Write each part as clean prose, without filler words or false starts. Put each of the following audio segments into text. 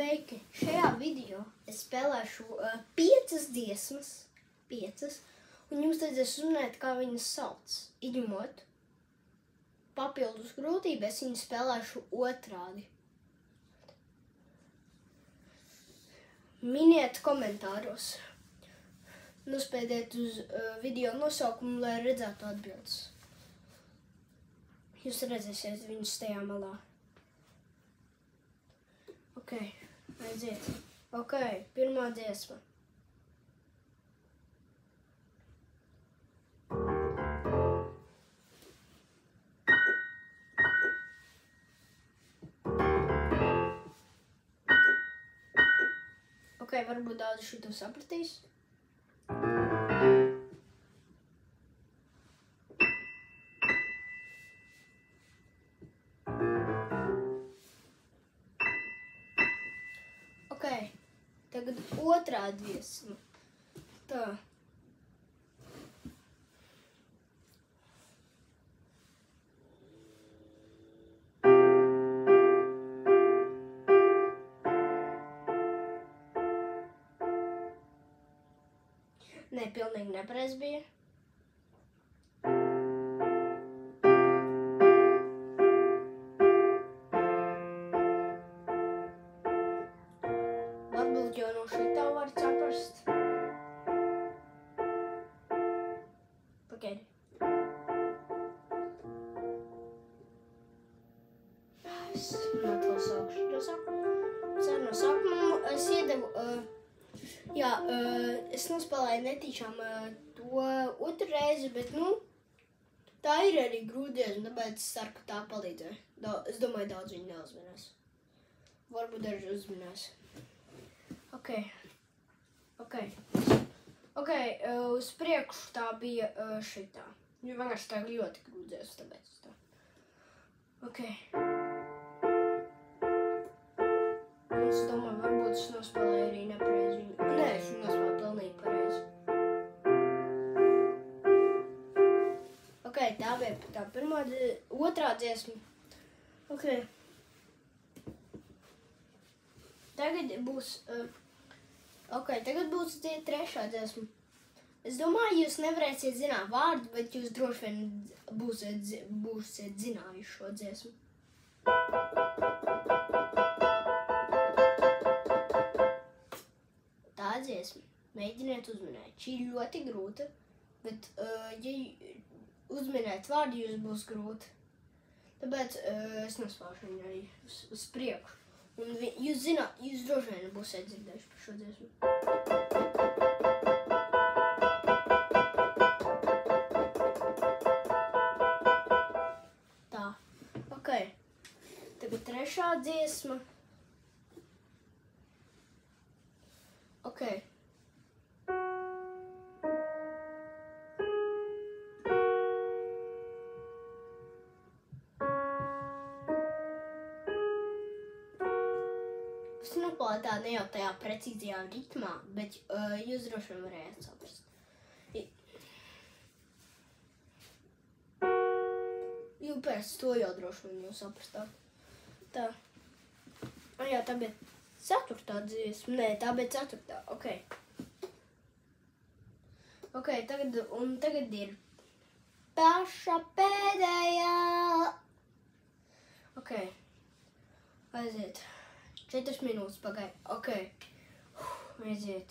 Sveiki! Šajā video es spēlēšu 5 dziesmas, 5, un jums vajadzēs uzminēt, kā viņas sauc. Izņemot papildus grūtību, es viņu spēlēšu otrādi. Miniet komentāros. Nospiediet uz video nosaukumu, lai redzētu atbildes. Jūs redzēsiet viņus tajā malā. Ok, aiziet. Ok, pirmā dziesma. Ok, varbūt daudzi šito sapratīs. Ok, tagad otrā dziesma. Tā. Nē, pilnīgi nepareizi bija. Varbūt jau no šitā var saprast. Pagaidi. Es atkal sākšu no sākuma. Es iedevu... es nospēlēju netīšām to otru reizi, bet, tā ir arī grūties, un tāpēc es ceru, ka tā palīdzēja. Es domāju, daudz viņi neuzminēs. Varbūt daži uzminēs. Ok, uz priekšu tā bija šitā. Jo vienkārši tā ļoti grūties, tāpēc tā. Ok. Es domāju, varbūt es nospēlēju arī nepareizi viņu. Nē, es nospēlēju pilnīgi pareizi. Ok, tā bija tā otrā dziesma. Ok. Tagad būs trešā dziesma. Es domāju, jūs nevarēsiet zināt vārdu, bet jūs droši vien būsiet zinājuši šo dziesmu. Tā dziesma. Mēģiniet uzminēt. Šī ir ļoti grūta, bet, ja uzminēt vārdu, jūs būs grūti. Tāpēc es nospēlēšu viņu arī uz priekšu. Un jūs zināt, jūs droši vien būsiet dzirdējuši par šo dziesmu. Tā. Ok. Tagad trešā dziesma. Ok. Es nospēlēju tā ne jau tajā precīzajā ritmā, bet jūs droši vien varējāt saprast. Jo pēc to jau droši vien jūs saprastāt. Tā. Jā, tā bija 4. dziesma. Nē, tā bija 4. Ok. Ok, tagad ir paša pēdējā. Ok. Aiziet. 4 minūtes pagaid. Ok. Aiziet.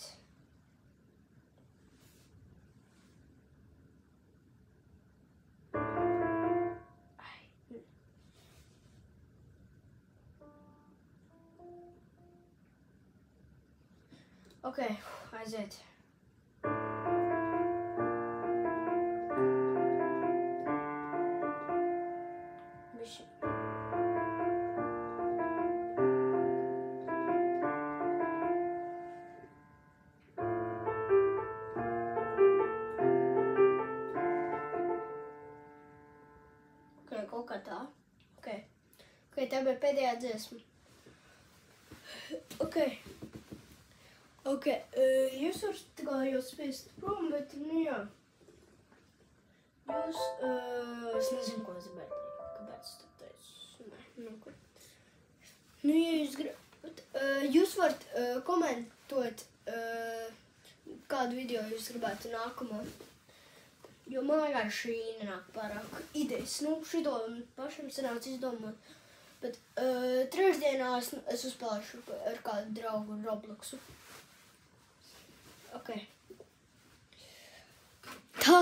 Ok, aiziet. Bišķi. Ok, kaut kā tā. Ok, tā bija pēdējā dziesma. Ok, jūs varat tā kā jau spiest prom, bet, jā. Jūs, es nezinu, ko es gribētu, kāpēc tu teicu. Nē, kur. Ja jūs gribat, jūs varat komentot, kādu video jūs gribētu nākamā. Jo man vienkārši nenāk pārāk idejas. Šito pašam sanāca izdomāt. Bet trešdienās es uzspēlēšu ar kādu draugu Robloxu. Ok. Tā.